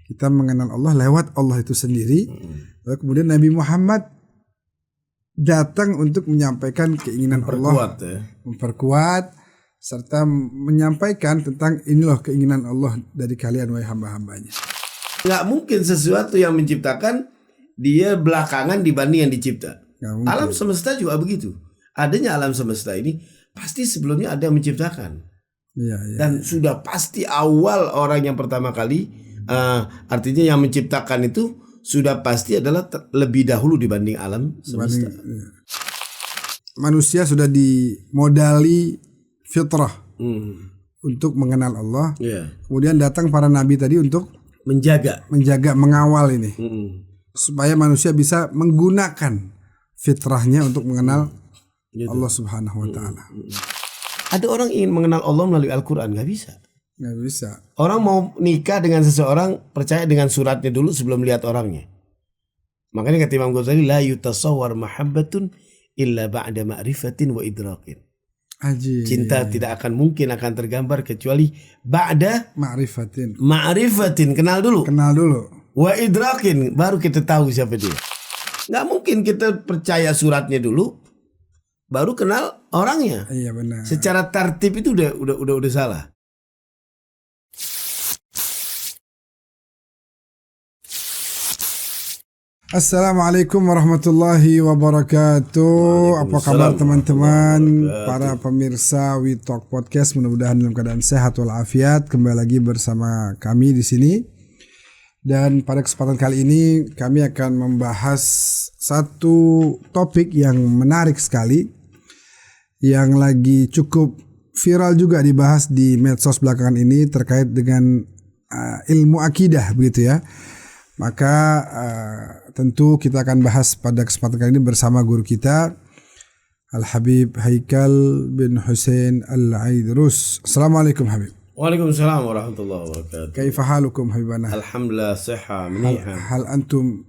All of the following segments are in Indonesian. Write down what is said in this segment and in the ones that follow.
Kita mengenal Allah lewat Allah itu sendiri. Lalu kemudian Nabi Muhammad datang untuk menyampaikan keinginan Allah, memperkuat serta menyampaikan tentang ini loh keinginan Allah dari kalian wahai hamba-hambanya. Nggak mungkin sesuatu yang menciptakan dia belakangan dibanding yang dicipta. Alam semesta juga begitu. Adanya alam semesta ini pasti sebelumnya ada yang menciptakan. Dan sudah pasti awal orang yang pertama kali, artinya yang menciptakan itu sudah pasti adalah lebih dahulu dibanding alam semesta. Manusia sudah dimodali fitrah untuk mengenal Allah. Kemudian datang para nabi tadi untuk menjaga, mengawal ini, supaya manusia bisa menggunakan fitrahnya untuk mengenal Allah Subhanahu Wa Taala. Ada orang ingin mengenal Allah melalui Al-Quran, nggak bisa. Orang mau nikah dengan seseorang percaya dengan suratnya dulu sebelum lihat orangnya. Makanya kata Imam Ghazali, la yutasawwar mahabbatun illa ba'da ma'rifatin wa idrakin. Cinta tidak akan mungkin akan tergambar kecuali ba'da ma'rifatin, kenal dulu. Wa idrakin, baru kita tahu siapa dia. Nggak mungkin kita percaya suratnya dulu baru kenal orangnya. Iya benar. Secara tertib itu udah salah. Assalamualaikum warahmatullahi wabarakatuh. Apa kabar teman-teman, para pemirsa We Talk Podcast? Mudah-mudahan dalam keadaan sehat walafiat. Kembali lagi bersama kami di sini. Dan pada kesempatan kali ini kami akan membahas satu topik yang menarik sekali, yang lagi cukup viral juga dibahas di medsos belakangan ini terkait dengan ilmu akidah, begitu ya. Maka tentu kita akan bahas pada kesempatan kali ini bersama guru kita Al-Habib Haikal bin Hussein Al-Aidrus. Assalamualaikum Habib. Waalaikumsalam warahmatullahi wabarakatuh. Kaifa halukum habibana? Alhamdulillah sihha meniha. Hal antum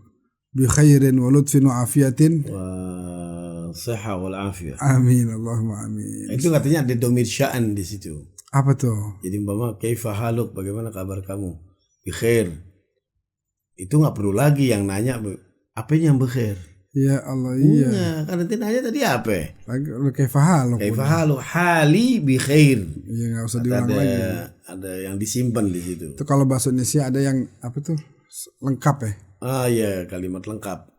bi khairin wa lutfin wa afiyatin? Wa sihha wal afiyah. Amin, Allahumma amin. Itu katanya ada domir sya'an di situ. Apa tuh? Jadi umpama kaifa haluk, bagaimana kabar kamu? Bi khair. Itu nggak perlu lagi yang nanya apanya yang bekhair. Ya Allah, iya. Kan nanti nanya tadi apa? Kaifa haluk hali bi khair. Iya, nggak usah diulang lagi. Ada yang disimpan di situ. Itu kalau bahasa Indonesia ada yang apa tuh? Lengkap ya? Ah iya, kalimat lengkap.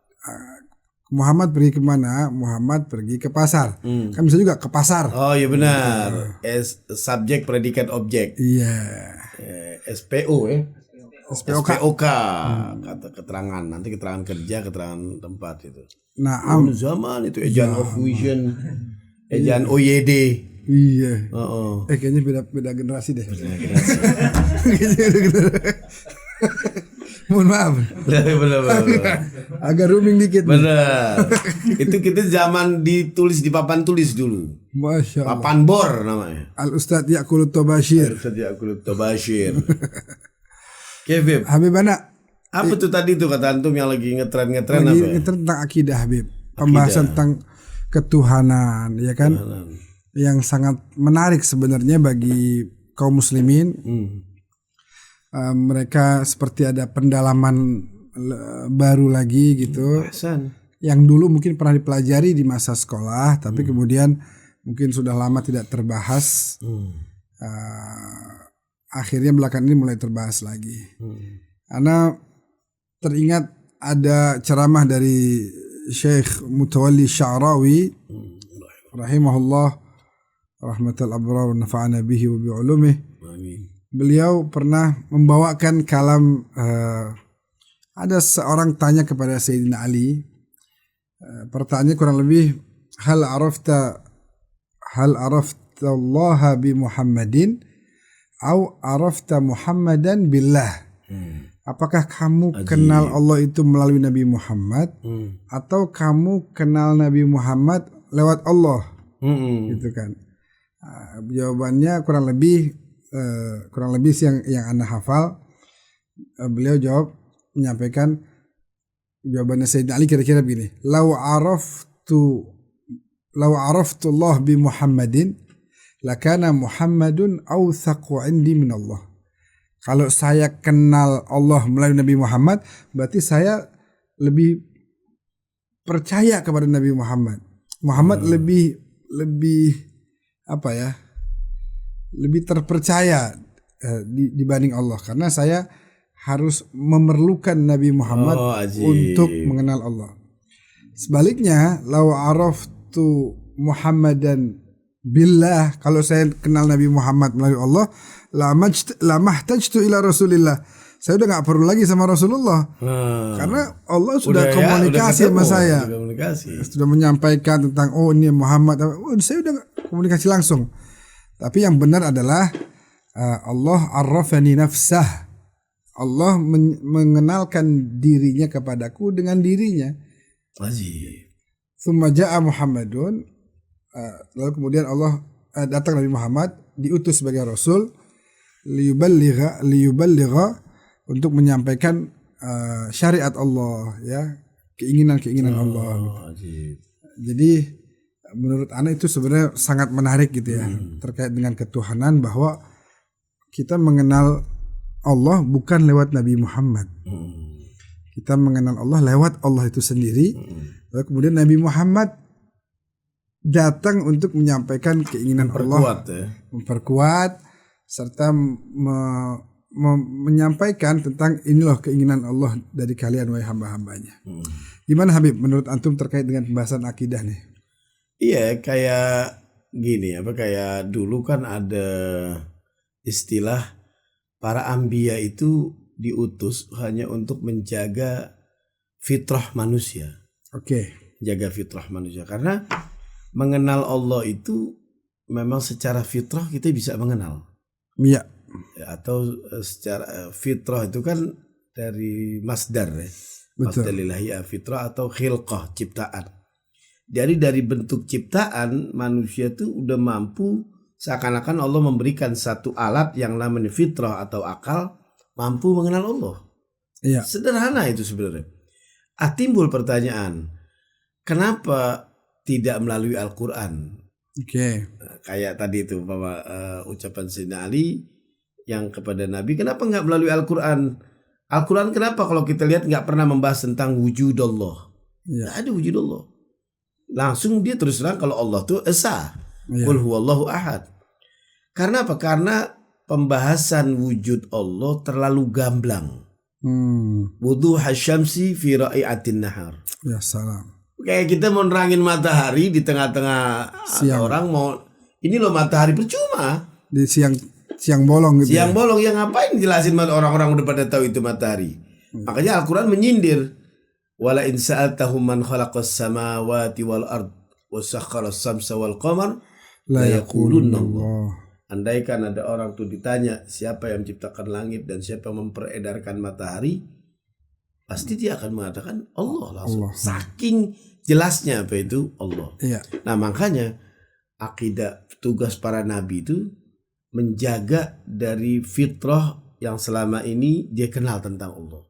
Muhammad pergi kemana? Muhammad pergi ke pasar. Kan bisa juga ke pasar. Oh iya benar. Subjek, predikat, objek. Iya. SPO ya. SPOK. Kata keterangan, nanti keterangan kerja, keterangan tempat itu. Nah, zaman itu ejaan of vision, ejaan OYD. Iya. Kayaknya beda generasi deh. Mohon maaf. Benar. Agak rooming dikit. Benar. Itu kita zaman ditulis di papan tulis dulu. Masya Allah. Papan bor namanya. Al-Ustadz Ya'kulut Tobashir. Habib, Habibana, apa tuh tadi tuh kata antum yang lagi ngetren apa? Ngetren tentang akidah, Habib. Pembahasan tentang ketuhanan, ya kan? Yang sangat menarik sebenarnya bagi kaum muslimin. Mereka seperti ada pendalaman baru lagi gitu. Yang dulu mungkin pernah dipelajari di masa sekolah, tapi kemudian mungkin sudah lama tidak terbahas. Akhirnya belakangan ini mulai terbahas lagi. Karena teringat ada ceramah dari Syekh Mutawalli Sya'rawi rahimahullah rahmatal abrar wa nafa'ana bihi wa bi'ulumih. Beliau pernah membawakan kalam, ada seorang tanya kepada Sayyidina Ali. Pertanyaannya kurang lebih, hal arafta Allah bi Muhammadin au arafta Muhammadan billah. Apakah kamu kenal Allah itu melalui Nabi Muhammad atau kamu kenal Nabi Muhammad lewat Allah? Gitu kan. Jawabannya kurang lebih yang Anda hafal. Beliau menyampaikan jawabannya Sayyidina Ali kira-kira begini. Lau araftu Allah bi Muhammadin lakana Muhammadun awthaqu indi min Allah. Kalau saya kenal Allah melalui Nabi Muhammad, berarti saya lebih percaya kepada Nabi Muhammad. Muhammad lebih apa ya? Lebih terpercaya dibanding Allah, karena saya harus memerlukan Nabi Muhammad untuk mengenal Allah. Sebaliknya, law araftu Muhammadan billah, kalau saya kenal Nabi Muhammad melalui Allah, la mahtajtu ila Rasulillah. Saya udah nggak perlu lagi sama Rasulullah, karena Allah sudah komunikasi sama saya, sudah menyampaikan tentang ini Muhammad. Saya udah komunikasi langsung. Tapi yang benar adalah Allah arrafani nafsah. Allah mengenalkan dirinya kepadaku dengan dirinya. Tsumma ja'a Muhammadun, lalu kemudian Allah datang Nabi Muhammad diutus sebagai Rasul liyuballigha untuk menyampaikan syariat Allah, ya, keinginan Allah. Jadi menurut Ana itu sebenarnya sangat menarik gitu ya, terkait dengan ketuhanan, bahwa kita mengenal Allah bukan lewat Nabi Muhammad. Kita mengenal Allah lewat Allah itu sendiri. Lalu kemudian Nabi Muhammad datang untuk menyampaikan keinginan Allah, memperkuat serta menyampaikan tentang inilah keinginan Allah dari kalian wahai hamba-hambanya. Gimana Habib menurut antum terkait dengan pembahasan akidah nih? Iya, kayak gini, kayak dulu kan ada istilah para anbiya itu diutus hanya untuk menjaga fitrah manusia. Jaga fitrah manusia, karena mengenal Allah itu memang secara fitrah kita bisa mengenal. Iya. Atau secara fitrah itu kan dari masdar ya. Masdar lillahi fitrah atau khilqah, ciptaan. Jadi dari bentuk ciptaan manusia itu udah mampu, seakan-akan Allah memberikan satu alat yang namanya fitrah atau akal, mampu mengenal Allah. Iya. Sederhana itu sebenarnya. Timbul pertanyaan, kenapa tidak melalui Al-Quran? Kayak tadi itu bahwa ucapan Sayyidina Ali yang kepada Nabi, kenapa nggak melalui Al-Quran? Al-Quran kenapa kalau kita lihat nggak pernah membahas tentang wujud Allah? Nggak ada wujud Allah. Langsung dia terus terang kalau Allah tuh esa. Qul huwallahu ahad. Karena apa? Karena pembahasan wujud Allah terlalu gamblang. Wuduh hasyamsi fi ra'iatin nahar. Ya salam. Kayak kita mau nerangin matahari di tengah-tengah orang, mau ini loh matahari, percuma. Di siang bolong gitu. Siang bolong, yang ngapain jelasin, orang-orang udah pada tahu itu matahari. Makanya Al-Quran menyindir. Wala in sa'altahum man khalaqas samawati wal ard wa sakharas samsa wal qamar la yaqulunna Allah. Andaikan ada orang tuh ditanya siapa yang menciptakan langit dan siapa yang memperedarkan matahari, pasti dia akan mengatakan Allah langsung. Saking jelasnya apa itu Allah. Nah makanya akidah tugas para nabi itu menjaga dari fitrah yang selama ini dia kenal tentang Allah.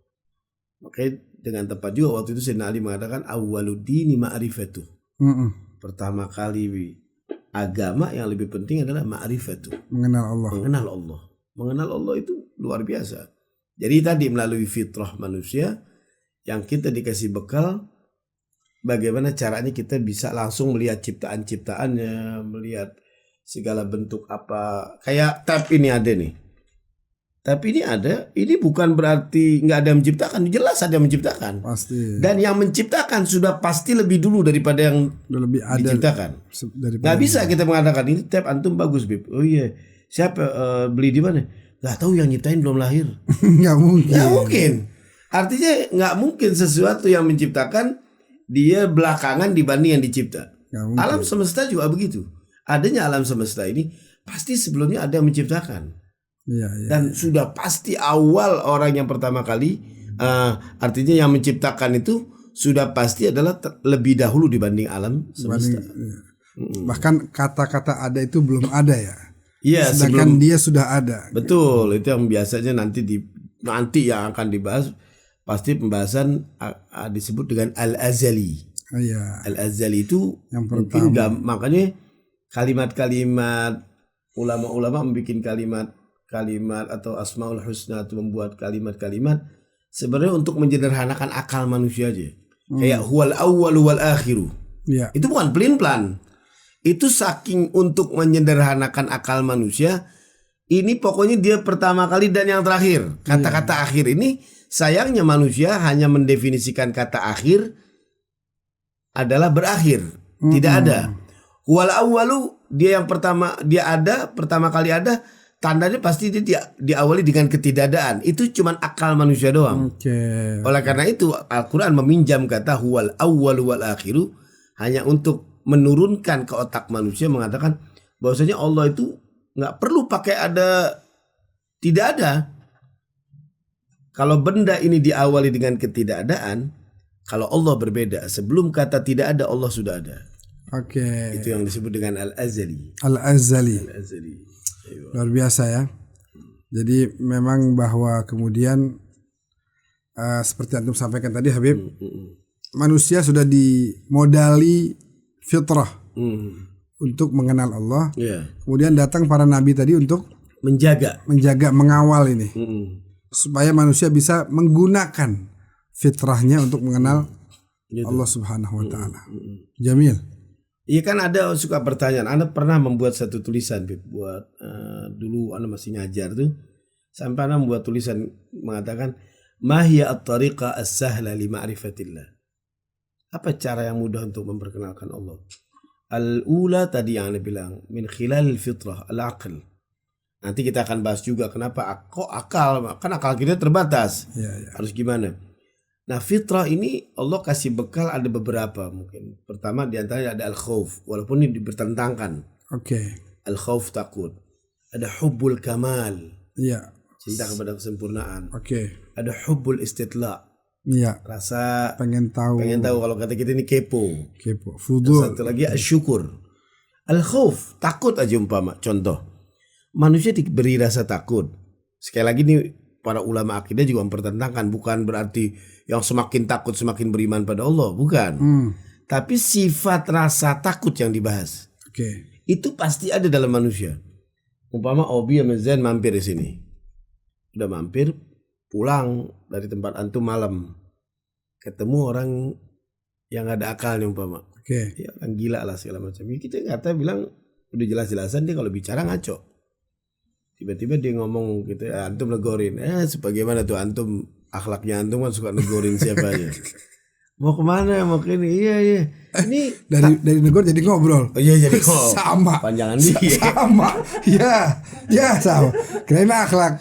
Makanya dengan tepat juga waktu itu Sayyidina Ali mengatakan awwaluddini ma'rifatu. Pertama kali agama yang lebih penting adalah ma'rifatu. Mengenal Allah. Mengenal Allah itu luar biasa. Jadi tadi melalui fitrah manusia yang kita dikasih bekal, bagaimana caranya kita bisa langsung melihat ciptaan-ciptaannya, melihat segala bentuk apa. Kayak tab ini ada nih. Tapi ini ada, ini bukan berarti nggak ada yang menciptakan, jelas ada yang menciptakan. Pasti. Dan yang menciptakan sudah pasti lebih dulu daripada yang lebih ada diciptakan. Nggak bisa kita mengatakan ini tab antum bagus Bib. Oh iya, siapa beli di mana? Nggak tahu, yang nyiptain belum lahir. Nggak mungkin. Artinya nggak mungkin sesuatu yang menciptakan dia belakangan dibanding yang dicipta. Alam semesta juga begitu. Adanya alam semesta ini pasti sebelumnya ada yang menciptakan. Dan sudah pasti awal orang yang pertama kali, artinya yang menciptakan itu sudah pasti adalah lebih dahulu dibanding alam semesta. Bahkan kata-kata ada itu belum ada ya. Iya, sedangkan dia sudah ada. Betul, itu yang biasanya nanti yang akan dibahas pasti pembahasan disebut dengan al-azali. Al-azali itu yang mungkin makanya kalimat-kalimat ulama-ulama membuat kalimat kalimat atau asmaul husna atau membuat kalimat-kalimat sebenarnya untuk menyederhanakan akal manusia aja. Kayak huwal awwalu wal akhiru. Ya. Itu bukan pelin-pelan. Itu saking untuk menyederhanakan akal manusia. Ini pokoknya dia pertama kali dan yang terakhir. Kata-kata akhir ini sayangnya manusia hanya mendefinisikan kata akhir adalah berakhir. Tidak ada. Wal awwalu dia yang pertama pertama kali ada, tandanya pasti dia diawali dengan ketidakadaan. Itu cuman akal manusia doang. Oleh karena itu Al-Qur'an meminjam kata huwal awwalu wal akhiru hanya untuk menurunkan ke otak manusia, mengatakan bahwasanya Allah itu nggak perlu pakai ada, tidak ada. Kalau benda ini diawali dengan ketidakadaan, kalau Allah berbeda. Sebelum kata tidak ada, Allah sudah ada. Itu yang disebut dengan al-azali. Al-azali. Luar biasa ya. Jadi memang bahwa kemudian seperti antum sampaikan tadi Habib, manusia sudah dimodali fitrah untuk mengenal Allah. Kemudian datang para nabi tadi untuk menjaga, mengawal ini. Supaya manusia bisa menggunakan fitrahnya untuk mengenal Allah Subhanahu wa taala. Jamil. Iya kan ada suka pertanyaan. Anda pernah membuat satu tulisan buat dulu Anda masih ngajar tuh. Sampai Anda membuat tulisan mengatakan ma hiya at-tariqa as-sahla li ma'rifatillah. Apa cara yang mudah untuk memperkenalkan Allah? Al-ula tadi yang Anda bilang min khilal fitrah al-aql. Nanti kita akan bahas juga kenapa kok akal, kan akal kita terbatas. Harus gimana? Nah fitrah ini Allah kasih bekal ada beberapa mungkin. Pertama diantaranya ada al-khawf, walaupun ini bertentangkan. Al-khawf takut. Ada hubbul kamal. Cinta kepada kesempurnaan. Ada hubbul istitla. Rasa pengen tahu kalau kata kita ini kepo. Fudul. Satu lagi syukur. Al-khawf takut aja umpama. Contoh. Manusia diberi rasa takut. Sekali lagi nih para ulama akidah juga mempertentangkan, bukan berarti yang semakin takut semakin beriman pada Allah, bukan. Tapi sifat rasa takut yang dibahas. Itu pasti ada dalam manusia. Umpama Obi sama Zain mampir di sini. Udah mampir, pulang dari tempat antum malam. Ketemu orang yang ada akalnya umpama. Ya, orang gila lah segala macam. Kita kata bilang udah jelas-jelasan dia kalau bicara ngaco. Tiba-tiba dia ngomong gitu, antum negorin. Sebagaimana tuh antum, akhlaknya antum kan suka negorin siapa aja. Mau kemana, mau ke ini, iya. Ini dari negor jadi ngobrol. Iya jadi ngobrol. Sama. Panjangan dia. Sama. Ya sama. Kirain akhlak.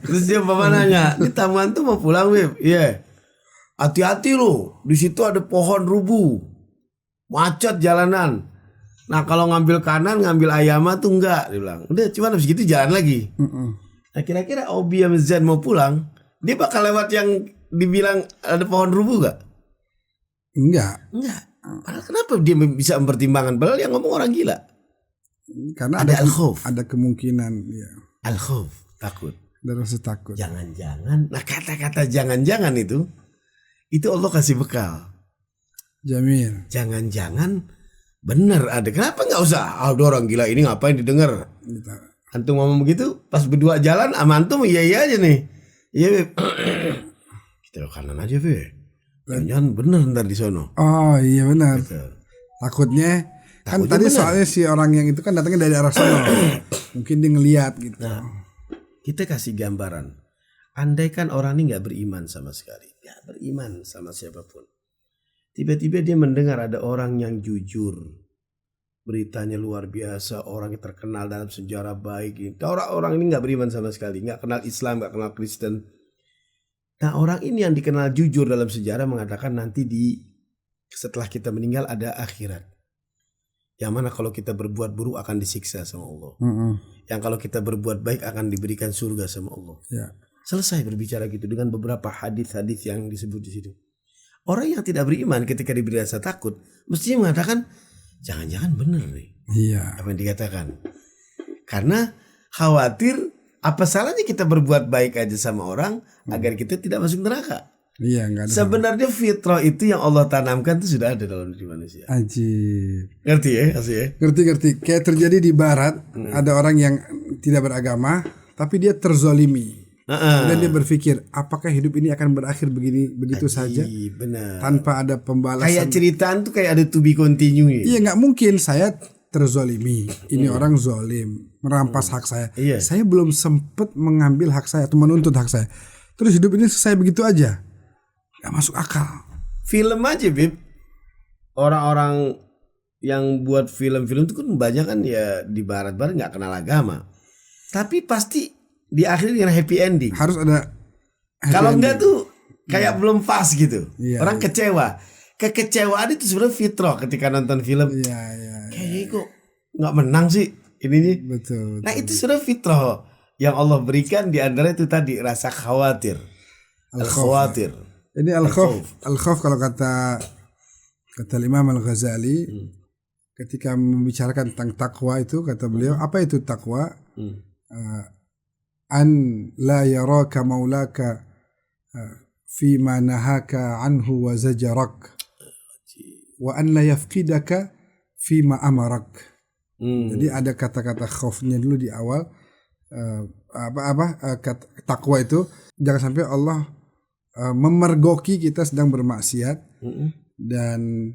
Terus dia bapak nanya, ini tamu antum mau pulang, Beb? Iya. Hati-hati loh, di situ ada pohon rubuh, macet jalanan. Nah kalau ngambil kanan ngambil ayama tuh enggak, dia bilang. Udah cuma habis gitu jalan lagi. Nah kira-kira Obi sama Zain mau pulang, dia bakal lewat yang dibilang ada pohon rubuh gak? Enggak. Padahal kenapa dia bisa mempertimbangkan? Padahal yang ngomong orang gila. Karena ada al-khawf. Ada kemungkinan. Al-khawf, takut. Ada rasa takut. Jangan-jangan. Nah kata-kata jangan-jangan itu Allah kasih bekal. Jamil. Jangan-jangan bener ada, kenapa nggak usah? Ada orang gila ini ngapain didengar? Antum ngomong begitu, pas berdua jalan sama antum iya aja nih. Iya Beb. Kita ke kanan aja Beb. Jangan bener ntar di sono. Oh iya benar. Gitu. Takutnya kan tadi bener. Soalnya si orang yang itu kan datangnya dari arah sono. Mungkin dia ngeliat gitu. Nah, kita kasih gambaran. Andai kan orang ini nggak beriman sama sekali, nggak beriman sama siapapun. Tiba-tiba dia mendengar ada orang yang jujur. Beritanya luar biasa. Orang yang terkenal dalam sejarah baik. Orang ini gak beriman sama sekali. Gak kenal Islam, gak kenal Kristen. Nah orang ini yang dikenal jujur dalam sejarah mengatakan nanti setelah kita meninggal ada akhirat. Yang mana kalau kita berbuat buruk akan disiksa sama Allah. Yang kalau kita berbuat baik akan diberikan surga sama Allah. Selesai berbicara gitu dengan beberapa hadis-hadis yang disebut di situ. Orang yang tidak beriman ketika diberi rasa takut mestinya mengatakan jangan-jangan benar nih. Apa yang dikatakan. Karena khawatir apa salahnya kita berbuat baik aja sama orang agar kita tidak masuk neraka. Iya, enggak ada. Sebenarnya fitrah itu yang Allah tanamkan itu sudah ada dalam diri manusia. Ajib. Ngerti ya, Asih ya? Ngerti. Kayak terjadi di barat, ada orang yang tidak beragama tapi dia terzolimi. Dan dia berpikir, apakah hidup ini akan berakhir begitu saja? Benar. Tanpa ada pembalasan. Kayak ceritaan tuh kayak ada to be continue. Iya, nggak mungkin saya terzolimi. Ini orang zolim, merampas hak saya. Iya. Saya belum sempat mengambil hak saya atau menuntut hak saya. Terus hidup ini selesai begitu aja. Gak masuk akal. Film aja, Bib. Orang-orang yang buat film-film itu kan banyak kan ya di barat-barat nggak kenal agama. Tapi pasti diakhiri dengan happy ending. Harus ada. Kalau enggak tuh kayak belum pas gitu. Iya, Orang kecewa. Kekecewaan itu sebenarnya fitrah ketika nonton film. Iya. Kayaknya kok nggak menang sih ininya. Betul. Nah itu sudah fitrah yang Allah berikan, di antara itu tadi rasa khawatir. Al-khawatir. Ini al-khawf kalau kata Imam Al-Ghazali ketika membicarakan tentang takwa itu, kata beliau, apa itu takwa? An la yaraka maulaka fi ma nahaka anhu wa zajarak wa an la yafqidaka fi ma amarak. Jadi ada kata-kata khaufnya dulu di awal. Takwa itu jangan sampai Allah memergoki kita sedang bermaksiat, dan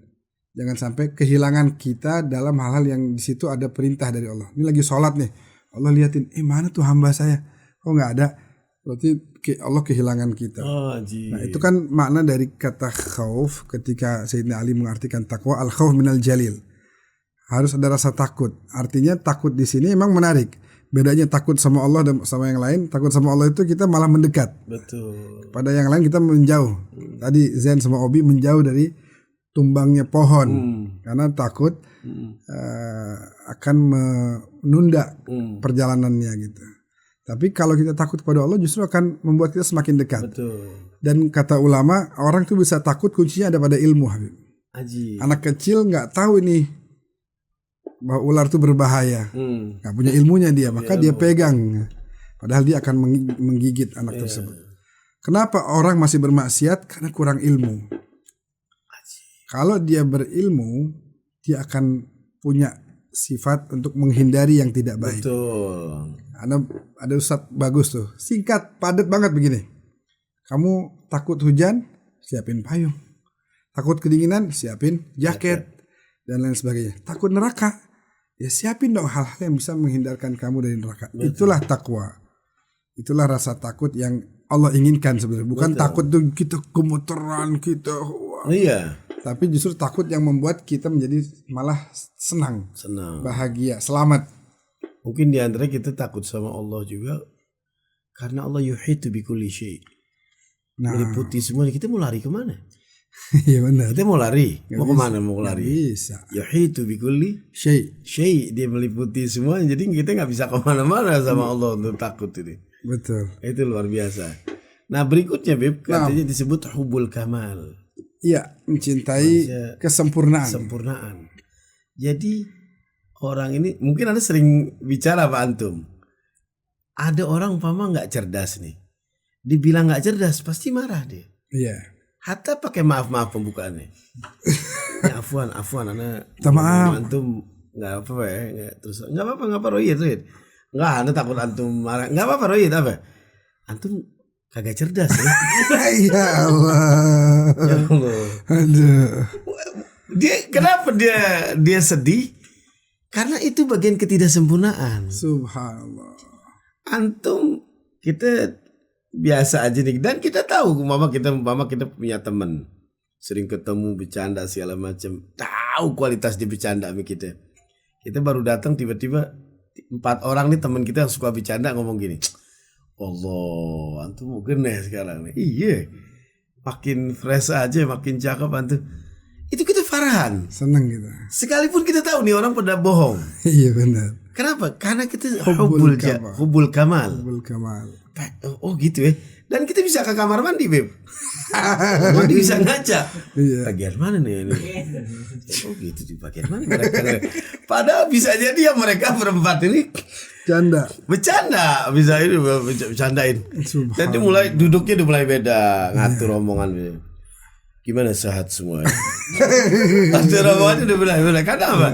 jangan sampai kehilangan kita dalam hal-hal yang di situ ada perintah dari Allah. Ini lagi sholat nih, Allah liatin, mana tuh hamba saya, kok nggak ada, berarti Allah kehilangan kita. Nah itu kan makna dari kata khauf ketika Sayyidina Ali mengartikan takwa, al khauf minal jalil, harus ada rasa takut. Artinya takut di sini emang menarik. Bedanya takut sama Allah dan sama yang lain, takut sama Allah itu kita malah mendekat. Betul. Pada yang lain kita menjauh. Tadi Zen sama Obi menjauh dari tumbangnya pohon karena takut akan menunda perjalanannya gitu. Tapi kalau kita takut kepada Allah justru akan membuat kita semakin dekat. Betul. Dan kata ulama, orang tuh bisa takut kuncinya ada pada ilmu, Habib. Anak kecil nggak tahu ini bahwa ular itu berbahaya, nggak punya ilmunya dia, maka dia pegang, padahal dia akan menggigit anak tersebut. Kenapa orang masih bermaksiat? Karena kurang ilmu. Kalau dia berilmu, dia akan punya sifat untuk menghindari yang tidak baik. Betul. Ada ustadz bagus tuh, singkat, padat banget begini. Kamu takut hujan, siapin payung. Takut kedinginan, siapin jaket. Dan lain sebagainya. Takut neraka, ya siapin dong hal-hal yang bisa menghindarkan kamu dari neraka. Betul. Itulah takwa. Itulah rasa takut yang Allah inginkan sebenarnya. Bukan takut tuh kita gemeteran, kita iya. Tapi justru takut yang membuat kita menjadi malah senang, bahagia, selamat. Mungkin di antara kita takut sama Allah juga karena Allah yuhitu bikulli syai'. Meliputi semua. Kita mau lari kemana? Iya benar. Kita mau lari, mau kemana mau lari? Bisa. Yahitu bikulli syai', dia meliputi semua, jadi kita nggak bisa kemana-mana sama Allah untuk takut ini. Betul. Itu luar biasa. Nah berikutnya Bib, katanya disebut hubul kamal. Iya, mencintai kesempurnaan. Jadi orang ini mungkin Anda sering bicara Pak Antum. Ada orang umpama nggak cerdas nih, dibilang nggak cerdas pasti marah dia. Iya. Hatta pakai maaf pembukaannya. Ya, afwan, anak. Maaf. Antum nggak apa ya, nggak apa Royid. Nggak, Anda takut antum marah. Nggak apa Royid, apa? Antum kagak cerdas ya. Ya Allah. Ya Allah. Aduh. Kenapa dia sedih? Karena itu bagian ketidaksempurnaan. Subhanallah. Antum kita biasa aja nih, dan kita tahu mama kita punya teman sering ketemu bercanda segala macam, tahu kualitas dia bercanda sama kita baru datang tiba-tiba 4 orang nih teman kita yang suka bercanda ngomong gini, Allah antum mau geneh sekarang nih. Iya, makin fresh aja, makin cakep antum. Itu kita farahan, seneng kita sekalipun kita tahu nih orang pada bohong. Iya benar. Kenapa? Karena kita hubul kamal. Oh gitu ya. Dan kita bisa ke kamar mandi, Beb. Mandi bisa ngaca. Iya. Bagian mana nih ini? Oh gitu, di bagian mana mereka? Padahal bisa jadi ya mereka berempat ini Bercanda bisa ini bercandain. Jadi mulai duduknya udah mulai beda, ngatur omongan. Gimana sehat semua? Ngatur omongannya udah mulai beda. Karena apa?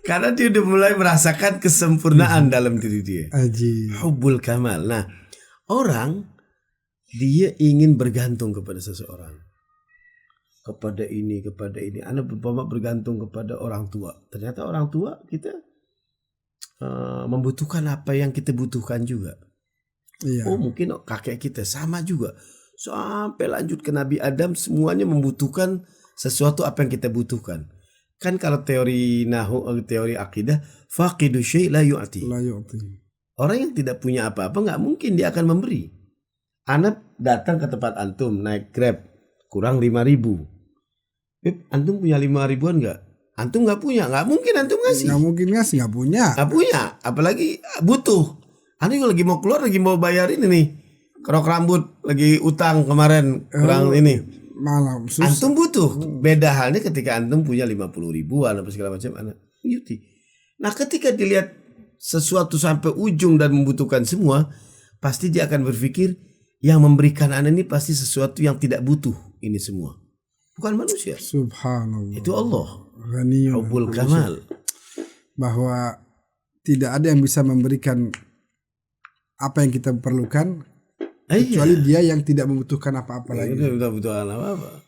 Karena dia udah mulai merasakan kesempurnaan dalam diri dia. Hubbul kamal. Nah, orang dia ingin bergantung kepada seseorang. Kepada ini. Anda bergantung kepada orang tua. Ternyata orang tua kita membutuhkan apa yang kita butuhkan juga. Oh mungkin kakek kita sama juga. Sampai lanjut ke Nabi Adam semuanya membutuhkan sesuatu apa yang kita butuhkan. Kan kalau teori teori akidah, faqidu syai' la yu'ti. Orang yang tidak punya apa-apa nggak mungkin dia akan memberi. Anak datang ke tempat antum naik Grab kurang 5.000. Antum punya 5.000-an nggak? Antum nggak punya, nggak mungkin antum ngasih. Nggak punya. Apalagi butuh. Antum lagi mau keluar, lagi mau bayar ini nih, kerok rambut, lagi utang kemarin kurang ini. Malam. Susah. Antum butuh. Beda halnya ketika antum punya 50.000-an apa segala macam, anak yuti. Nah, ketika dilihat sesuatu sampai ujung dan membutuhkan semua, pasti dia akan berpikir yang memberikan anak ini pasti sesuatu yang tidak butuh ini semua. Bukan manusia. Subhanallah. Itu Allah. Hubbul kamal. Bahwa tidak ada yang bisa memberikan apa yang kita perlukan kecuali dia yang tidak membutuhkan apa-apa lagi. Tidak membutuhkan apa-apa.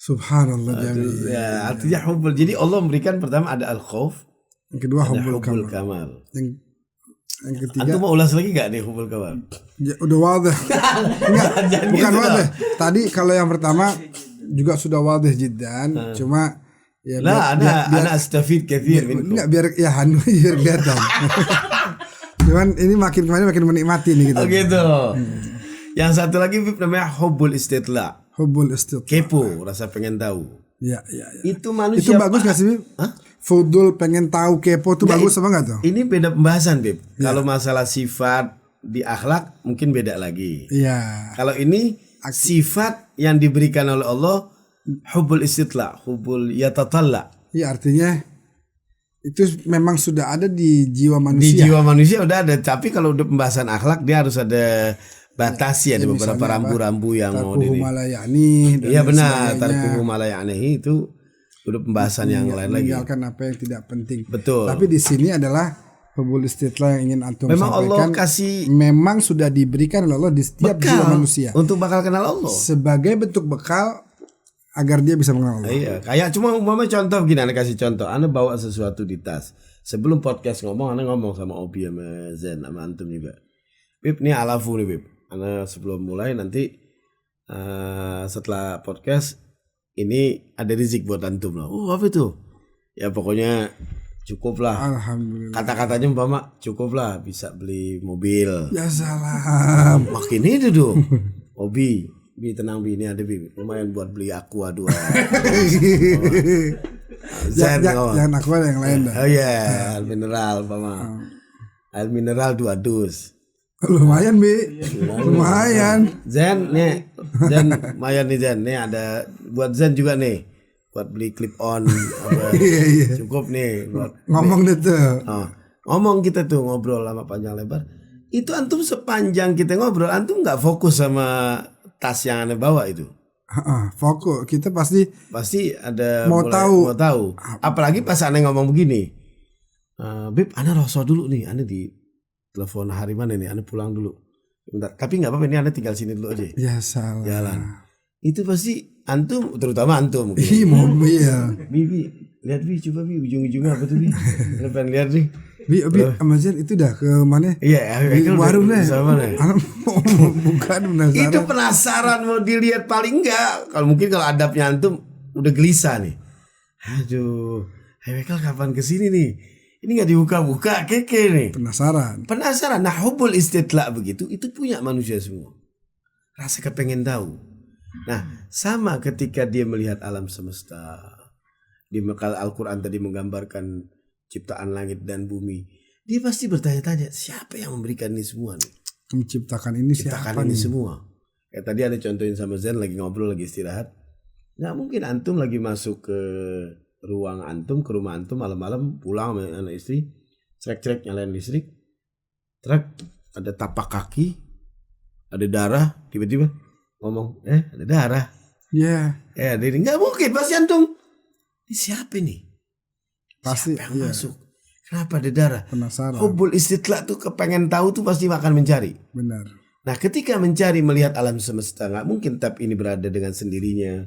Subhanallah. Ya, artinya hubbul. Jadi Allah memberikan pertama ada al-khauf. Yang kedua hubbul kamal. Yang ketiga. Antum mau ulas lagi gak nih hubbul kamal? Ya, udah wadah. Bukan gitu wadah. Tadi kalau yang pertama juga sudah wadah jiddan. Cuma ya biar astafid kathir minkum. Enggak biar kelihatan. Cuman ini makin menikmati nih gitu. Oh gitu. Yang satu lagi namanya hubbul istitla. Kepo, rasa pengen tahu. Ya. Itu manusia. Itu bagus gak sih, Bib? Fudul pengen tahu, kepo itu bagus apa enggak tuh? Ini beda pembahasan, Bib. Ya. Kalau masalah sifat di akhlak mungkin beda lagi. Iya. Kalau ini sifat yang diberikan oleh Allah, hubbul istitla, hubbul yatatalla. Iya, artinya itu memang sudah ada di jiwa manusia. Di jiwa manusia udah ada, tapi kalau udah pembahasan akhlak dia harus ada batasi, ada beberapa rambu-rambu yang mau ini. Iya benar, tarkuhu malayani itu udah pembahasan yang lain lagi. Meninggalkan apa yang tidak penting. Betul. Tapi di sini adalah hubbul istitla yang ingin antum memang sampaikan. Allah kasih, memang sudah diberikan oleh Allah di setiap jiwa manusia. Untuk bakal kenal Allah. Sebagai bentuk bekal agar dia bisa mengenal Allah. Iya, kayak cuma contoh gini, Anda kasih contoh. Anda bawa sesuatu di tas. Sebelum podcast Anda ngomong sama Obi sama Zen sama antum juga. Bib, ini alafu nih Bib. Anda sebelum mulai nanti setelah podcast ini ada rezeki buat antum lah. Apa itu? Ya pokoknya cukup lah. Alhamdulillah. Kata-katanya cukup lah bisa beli mobil. Ya salam. Makin itu dong. Obi. Bi tenang Bi, ini ada Bi, lumayan buat beli aqua 2. Jangan aqua yang lain dah. Oh iya, air mineral air mineral 2 dus. Lumayan Bi, lumayan. Zen lumayan nih Zen. Nih ada buat Zen juga nih, buat beli clip on. Cukup nih. Ngomong deh tuh. Ngomong kita tuh ngobrol lama panjang lebar. Itu antum sepanjang kita ngobrol, antum nggak fokus sama tas yang Anda bawa itu. Fokus, kita pasti ada mau tahu. Apalagi pas Anda ngomong begini, Bib, Anda rasa dulu nih, Anda di telepon hari mana nih, Anda pulang dulu. Bentar. Tapi nggak apa-apa, ini Anda tinggal sini dulu aja. Ya salah. Jalan. Itu pasti antum, terutama antum. Mobil. Bibi, lihat Bi, coba Bi, ujung-ujungnya apa tuh Bi? Pengen lihat nih. Bi, Amazon itu dah ke mana? Iya, warung deh. Bukan penasaran. Itu penasaran mau dilihat paling enggak. Kalau mungkin kalau adabnya antum udah gelisah nih. Aduh, Haikal kapan kesini nih? Ini nggak dibuka-buka, keke nih. Penasaran. Nah, hubbul istitla begitu, itu punya manusia semua. Rasa kepengen tahu. Nah, sama ketika dia melihat alam semesta. Di Al-Quran tadi menggambarkan ciptaan langit dan bumi, dia pasti bertanya-tanya, siapa yang memberikan ini semua nih? Menciptakan ini siapa ini semua? Kayak tadi ada contohin sama Zen lagi ngobrol, lagi istirahat. Nggak mungkin antum lagi masuk ke ruang antum, ke rumah antum malam-malam pulang sama anak istri, crek-crek nyalain listrik, truk, ada tapak kaki, ada darah, tiba-tiba ngomong, ada darah. Iya. Jadi nggak mungkin pasti antum. Ini siapa nih? Pasti. Siapa yang masuk? Kenapa ada darah? Penasaran. Hubul istitla tuh kepengen tahu tuh pasti akan mencari. Benar. Nah ketika mencari melihat alam semesta, nggak mungkin tab ini berada dengan sendirinya,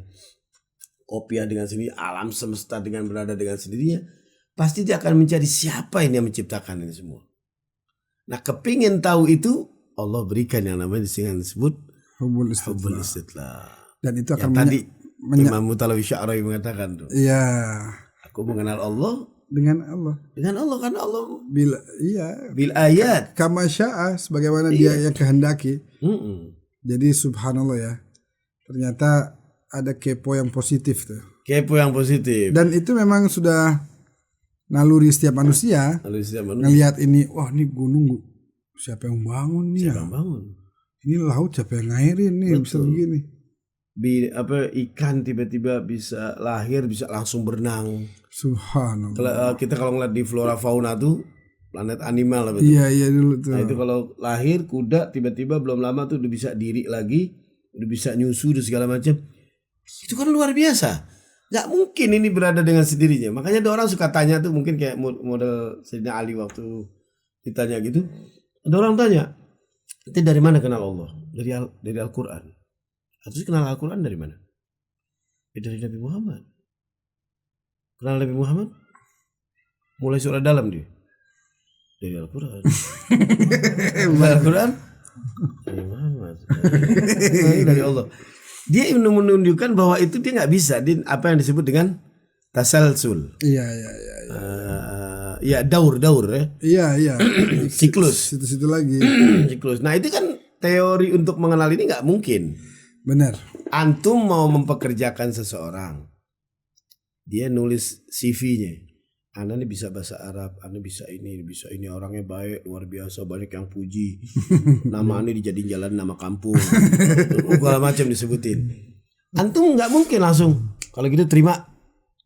kopiah dengan sendiri, alam semesta dengan berada dengan sendirinya. Pasti dia akan mencari siapa ini yang menciptakan ini semua. Nah kepingin tahu itu Allah berikan yang namanya disebut Hubul istitla. Dan itu akan yang tadi Imam Mutalawi Sya'rawi mengatakan tuh. Iya. Aku mengenal Allah dengan Allah kan Allah bil ayat kama syaa, sebagaimana dia yang kehendaki. Jadi subhanallah ya, ternyata ada kepo yang positif tuh. Dan itu memang sudah naluri setiap manusia. Ngelihat ini, wah ini gunung siapa yang bangun nih? Ini laut siapa yang ngairin nih? Betul. Bisa begini. Ikan tiba-tiba bisa lahir, bisa langsung berenang. Subhanallah. Kita kalau ngeliat di flora fauna tuh planet animal lah betul. Iya dulu tuh. Nah itu kalau lahir kuda tiba-tiba belum lama tuh udah bisa diri lagi, udah bisa nyusu dan segala macam. Itu kan luar biasa. Gak mungkin ini berada dengan sendirinya. Makanya ada orang suka tanya tuh, mungkin kayak model Sayyidina Ali waktu ditanya gitu. Ada orang tanya, itu dari mana kenal Allah? Dari Al-Quran. Terus kenal Al-Quran dari mana? Dari Nabi Muhammad. Kenal Nabi Muhammad? Mulai surah dalam dia. Dari Al-Quran. Dari Al-Quran? Dari Muhammad. Dari Allah. Dia menunjukkan bahwa itu dia nggak bisa. Dia apa yang disebut dengan tasalsul. Iya. Ya daur ya. Iya. Siklus. Situ lagi. Siklus. Nah itu kan teori untuk mengenal ini nggak mungkin. Benar. Antum mau mempekerjakan seseorang, dia nulis CV-nya. Anda ini bisa bahasa Arab, Anda bisa ini, orangnya baik, luar biasa, banyak yang puji. Nama Anda dijadiin jalan nama kampung. Segala macam disebutin. Antum nggak mungkin langsung kalau gitu terima,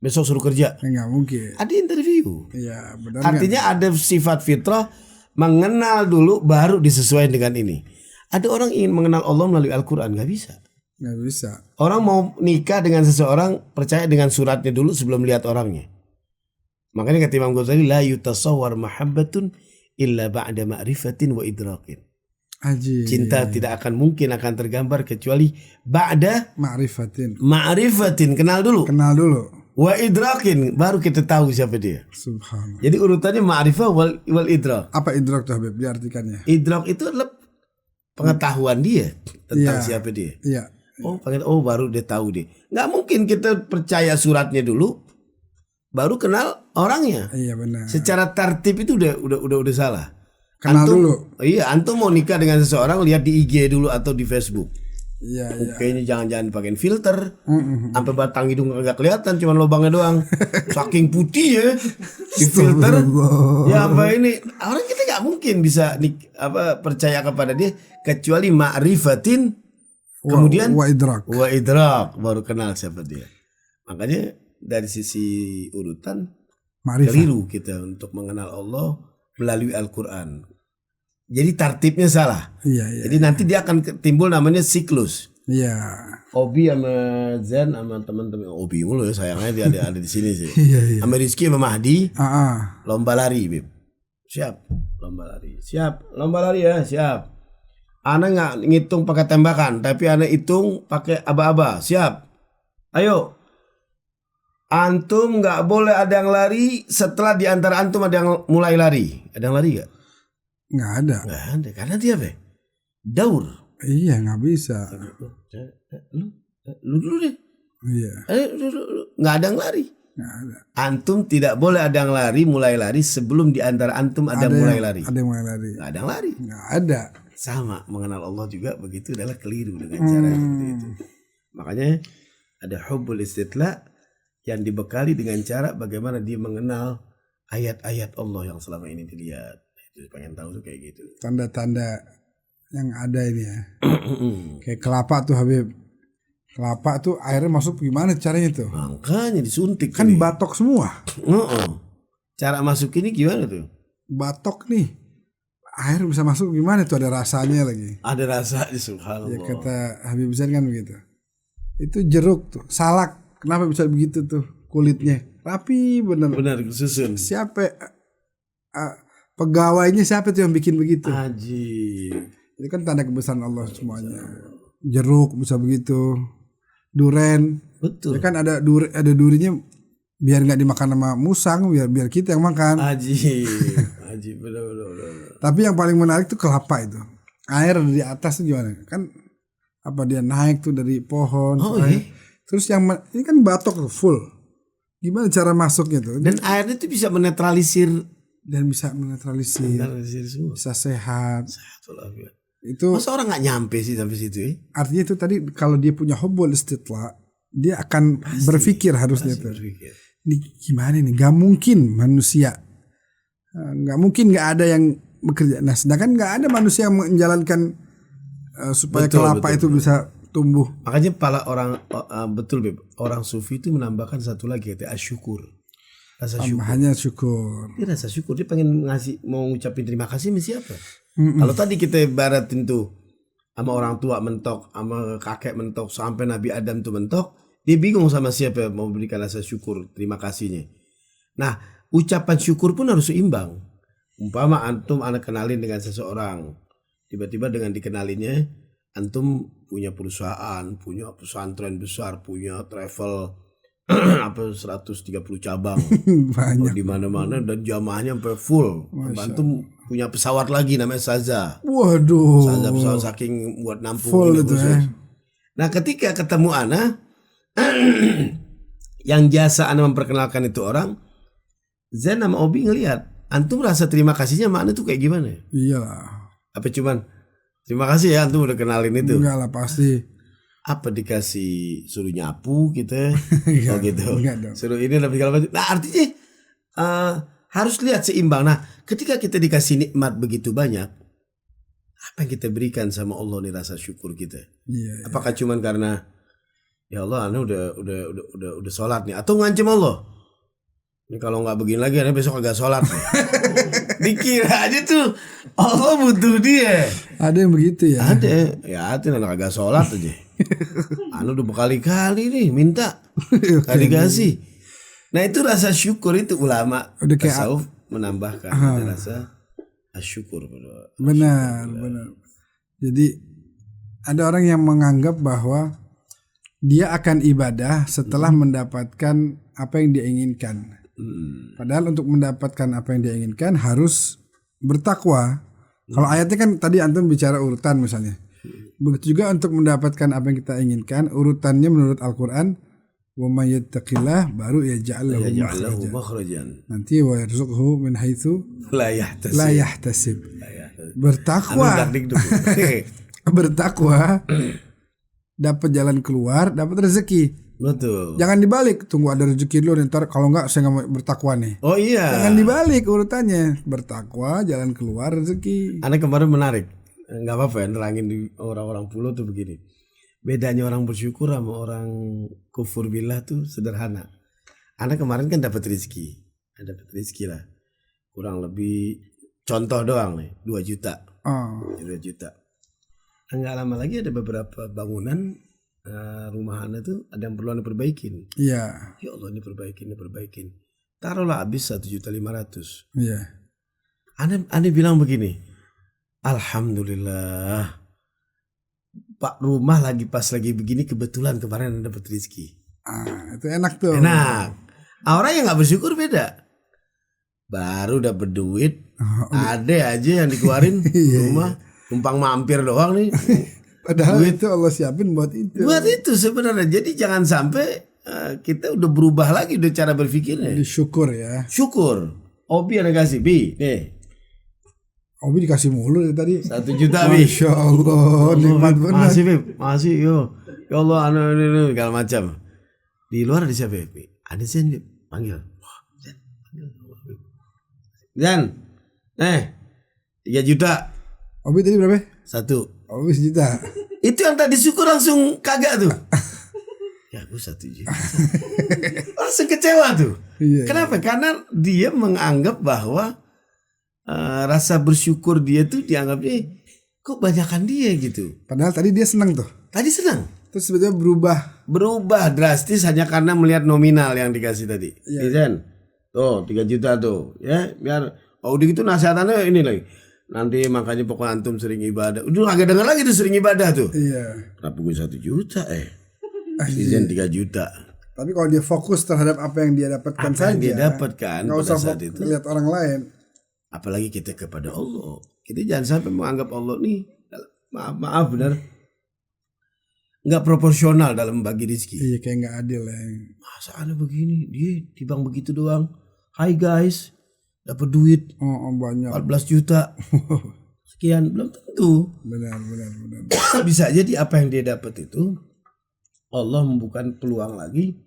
besok suruh kerja. Nggak mungkin. Ada interview. Iya, benar. Artinya kan? Ada sifat fitrah, mengenal dulu baru disesuaikan dengan ini. Ada orang ingin mengenal Allah melalui Al-Quran, nggak bisa. Nggak bisa. Orang mau nikah dengan seseorang, percaya dengan suratnya dulu sebelum lihat orangnya. Makanya kata Imam Ghazali, la yutasawwar mahabbatun illa ba'da ma'rifatin wa idrakin. Cinta tidak akan mungkin akan tergambar kecuali ba'da ma'rifatin, kenal dulu. Wa idrakin, baru kita tahu siapa dia. Subhanallah. Jadi urutannya ma'rifah wal idrak. Apa idrak tuh Habib? Diartikannya. Idrak itu adalah pengetahuan dia tentang siapa dia. Iya. Oh baru dia tahu dia. Nggak mungkin kita percaya suratnya dulu, baru kenal orangnya. Iya benar. Secara tertib itu udah salah. Kenal antum, dulu. Iya, antum mau nikah dengan seseorang lihat di IG dulu atau di Facebook. Iya. Kayaknya jangan dipakein filter. Sampai batang hidung nggak kelihatan, cuma lubangnya doang. Saking putih ya di filter. Ya apa ini? Orang kita nggak mungkin bisa percaya kepada dia kecuali ma'rifatin. Kemudian wa idrak baru kenal siapa dia. Makanya dari sisi urutan Ma'rifah. Keliru kita untuk mengenal Allah melalui Al-Quran. Jadi tartibnya salah. Iya. Jadi nanti dia akan timbul namanya siklus. Iya. Obi sama Zen sama teman-teman Obi mulu ya, sayangnya dia ada di sini sih. Iya. Sama Rizky sama Mahdi. Lomba lari, Bib. Siap. Lomba lari ya, siap. Ana nggak ngitung pakai tembakan, tapi ana hitung pakai aba-aba. Siap. Ayo. Antum nggak boleh ada yang lari setelah di antara antum ada yang mulai lari. Ada yang lari nggak? Nggak ada. Karena dia apa? Daur. Iya, nggak bisa. Lu dulu deh. Iya. Nggak ada yang lari. Nggak ada. Antum tidak boleh ada yang mulai lari sebelum di antara antum ada yang mulai lari. Ada yang mulai lari. Nggak ada yang lari. Nggak ada. Sama, mengenal Allah juga begitu adalah keliru dengan cara seperti itu. Makanya ada hubbul istitla yang dibekali dengan cara bagaimana dia mengenal ayat-ayat Allah yang selama ini dilihat. Itu pengen tahu tuh kayak gitu. Tanda-tanda yang ada ini ya. Kayak kelapa tuh Habib. Kelapa tuh airnya masuk gimana caranya tuh? Makanya disuntik. Kan ini batok semua. Cara masuk ini gimana tuh? Batok nih. air bisa masuk gimana tuh, ada rasanya lagi. Ada rasanya, subhanallah. Ya kata Habib Zain kan begitu. Itu jeruk tuh, salak, kenapa bisa begitu tuh kulitnya? Rapi bener. Benar, susun. Siapa pegawainya siapa tuh yang bikin begitu? Ajib. Itu kan tanda kebesaran Allah semuanya. Jeruk bisa begitu. Duren. Betul. Ya kan ada durinya biar nggak dimakan sama musang, biar kita yang makan. Ajib. Benar. Tapi yang paling menarik tuh kelapa itu. Air ada di atas tuh gimana? Kan apa dia naik tuh dari pohon. Iya. Terus yang ini kan batok tuh full. Gimana cara masuknya tuh? Dan airnya itu bisa menetralisir semua. Bisa sehat. Itu masa orang nggak nyampe sih sampai situ ya? Artinya itu tadi kalau dia punya hubbul istitla, dia akan berpikir harusnya tuh. Ini gimana nih? Gak mungkin manusia. Gak mungkin gak ada yang bekerja. Nah sedangkan gak ada manusia yang menjalankan supaya kelapa itu bisa tumbuh. Makanya para orang orang sufi itu menambahkan satu lagi, yaitu asyukur. Rasa syukur. Hanya syukur. Dia rasa syukur, dia pengen mau ngucapin terima kasih sama siapa? Kalau tadi kita ibaratin tuh sama orang tua mentok, sama kakek mentok, sampai Nabi Adam tuh mentok, dia bingung sama siapa mau berikan rasa syukur, terima kasihnya. Nah, ucapan syukur pun harus seimbang. Umpama antum anak kenalin dengan seseorang, tiba-tiba dengan dikenalinnya antum punya perusahaan, punya pesantren besar, punya travel 130 cabang banyak di mana-mana dan jamaahnya sampai full. Antum punya pesawat lagi namanya Saza. Waduh. Saza pesawat saking buat nampung full itu ya. Nah, ketika ketemu ana yang jasa ana memperkenalkan itu orang, Zain sama Obi ngelihat antum rasa terima kasihnya sama ana tuh kayak gimana? Iyalah. Apa cuman terima kasih ya antum udah kenalin itu? Enggak lah pasti. Apa dikasih suruh nyapu gitu? Oh gitu. Suruh ini lebih kalau nah artinya harus lihat seimbang. Nah, ketika kita dikasih nikmat begitu banyak, apa yang kita berikan sama Allah nih rasa syukur kita? Iya. Apakah cuman karena ya Allah, ana udah sholat nih, atau ngancem Allah? Ini kalau nggak begini lagi, ana besok agak sholat. Dikira aja tuh Allah butuh dia. Ada yang begitu ya? Ada. Ya, hati anak agak sholat aja. Anu udah berkali-kali nih minta gak dikasih. Nah itu rasa syukur itu ulama tasawuf menambahkan ada rasa syukur. Benar. Jadi ada orang yang menganggap bahwa dia akan ibadah setelah mendapatkan apa yang dia inginkan. Padahal untuk mendapatkan apa yang dia inginkan harus bertakwa. Kalau ayatnya kan tadi antum bicara urutan misalnya. Begitu juga untuk mendapatkan apa yang kita inginkan, urutannya menurut Al-Quran, wa may yattaqillah baru yaj'al lahu makhrajan. Nanti wa yarzuqhu min haitsu la yahtasib. Bertakwa. Bertakwa dapat jalan keluar, dapat rezeki. Betul. Jangan dibalik, tunggu ada rezeki dulu, ntar kalau enggak saya enggak mau bertakwa nih. Oh iya. Jangan dibalik urutannya, bertakwa, jalan keluar, rezeki. Aneh kemarin menarik. Nggak apa-apa ya nerangin di orang-orang pulau tuh begini. Bedanya orang bersyukur sama orang kufur billah tuh sederhana. Anak kemarin kan dapat rezeki lah. Kurang lebih contoh doang nih 2 juta. 2 juta. Nggak lama lagi ada beberapa bangunan rumah Ana tuh ada yang perlu Ana perbaikin. Iya. Ya Allah ini perbaikin. Taruhlah habis 1.500.000. Iya. Ana bilang begini. Alhamdulillah, Pak rumah pas lagi begini kebetulan kemarin dapat rezeki. Itu enak tuh. Enak. Orang yang nggak bersyukur beda. Baru dapat duit, ada aja yang dikeluarin rumah, numpang mampir doang nih. Padahal duit itu Allah siapin buat itu. Buat itu sebenarnya. Jadi jangan sampai kita udah berubah lagi udah cara berpikirnya. Jadi syukur ya. Syukur. Obi ada kasih Bi, nih. Obi dikasih mulu tadi. 1 juta Bi. Masya Allah, nikmat benar. Masih Bib, masih yo. Ya Allah, anu segala macam. Di luar ada siapa Bi? Ada Zen Bib, panggil. Zen, 3 juta. Obi tadi berapa? 1. Obi 1 juta. Itu yang tadi syukur langsung kagak tuh. Ya aku 1 juta. Langsung kecewa tuh. Kenapa? Karena dia menganggap bahwa rasa bersyukur dia tuh dianggapnya kok banyakan dia gitu. Padahal tadi dia senang tuh. Tadi senang. Terus sebetulnya berubah drastis hanya karena melihat nominal yang dikasih tadi. Iya kan? Tuh 3 juta tuh ya, biar udah gitu nasihatannya ini lagi. Nanti makanya pokoknya antum sering ibadah. Udah agak dengar lagi tuh sering ibadah tuh. Iya. Kenapa gue 1 juta Izin 3 juta. Tapi kalau dia fokus terhadap apa yang dia dapatkan saja. Dia dapatkan nggak pada usah saat itu. lihat orang lain. Apalagi kita kepada Allah. Kita jangan sampai menganggap Allah nih maaf benar nggak proporsional dalam bagi rezeki. Iya, kayak nggak adil ya. Masa ada begini, dia timbang begitu doang. Hai guys, dapat duit banyak 14 juta. Sekian, belum tentu. Benar. Bisa jadi apa yang dia dapat itu Allah membuka peluang lagi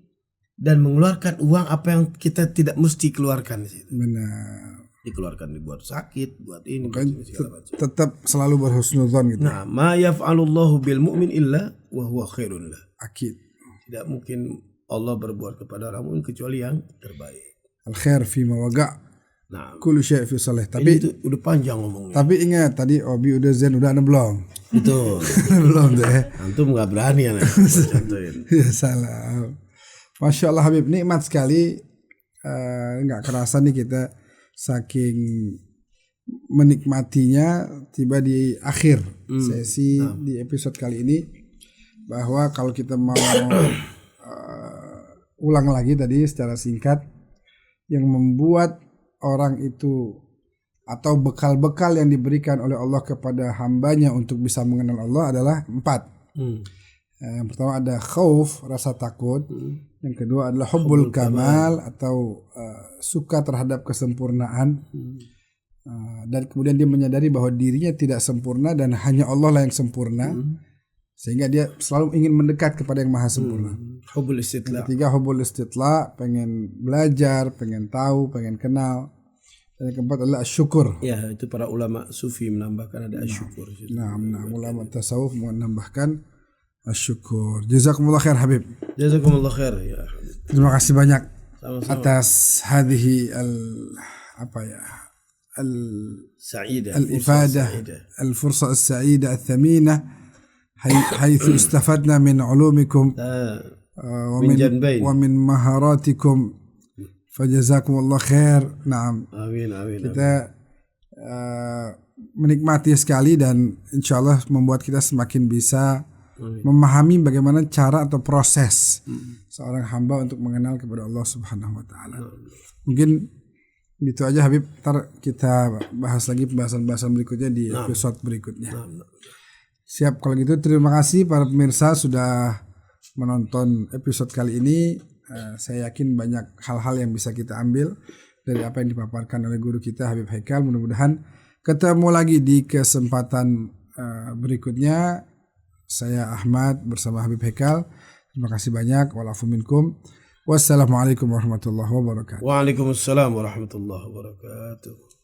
dan mengeluarkan uang apa yang kita tidak mesti keluarkan di situ. Benar. Dikeluarkan buat sakit, buat ini, tetap selalu berhusnudzon gitu. Nah, ma yaf'alullahu bil mu'min illa wa huwa khairun lah. Akid. Tidak mungkin Allah berbuat kepada orang mukmin kecuali yang terbaik. Al khair fi mawaga'. Nah, kullu syai' fi salih. Tapi itu udah panjang ngomongnya. Tapi ingat tadi Obi udah zen udah belum? Betul. Belum deh. Antum enggak berani ya contohin. Ya salah. Masya Allah Habib, nikmat sekali. Nggak kerasa nih kita saking menikmatinya tiba di akhir sesi di episode kali ini, bahwa kalau kita mau ulang lagi tadi secara singkat, yang membuat orang itu atau bekal-bekal yang diberikan oleh Allah kepada hambanya untuk bisa mengenal Allah adalah 4. Yang pertama ada khauf, rasa takut. Yang kedua adalah hubbul kamal atau suka terhadap kesempurnaan. Dan kemudian dia menyadari bahwa dirinya tidak sempurna dan hanya Allah lah yang sempurna. Sehingga dia selalu ingin mendekat kepada yang maha sempurna. Hubbul istitla. Yang ketiga hubbul istitla, pengen belajar, pengen tahu, pengen kenal. Dan yang keempat adalah syukur. Ya, itu para ulama sufi menambahkan ada syukur. Nah, ulama tasawuf menambahkan syukur. Jazakumullah khair Habib. Jazakumullah khair ya Habib. Terima kasih banyak sama-sama atas hadhihi الإفادة الفرصة السعيدة الثمينة حيث استفدنا من علومكم ومن مهاراتكم فجزاكم الله خير. Naam. Amin. Kita menikmati sekali dan insyaallah membuat kita semakin bisa memahami bagaimana cara atau proses seorang hamba untuk mengenal kepada Allah Subhanahu wa taala. Mungkin gitu aja Habib, ntar kita bahas lagi pembahasan-pembahasan berikutnya di episode berikutnya. Siap, kalau gitu terima kasih para pemirsa sudah menonton episode kali ini. Saya yakin banyak hal-hal yang bisa kita ambil dari apa yang dipaparkan oleh guru kita Habib Haikal. Mudah-mudahan ketemu lagi di kesempatan berikutnya. Saya Ahmad bersama Habib Haikal. Terima kasih banyak. Wa'alafu minkum. Wassalamualaikum warahmatullahi wabarakatuh. Waalaikumsalam warahmatullahi wabarakatuh.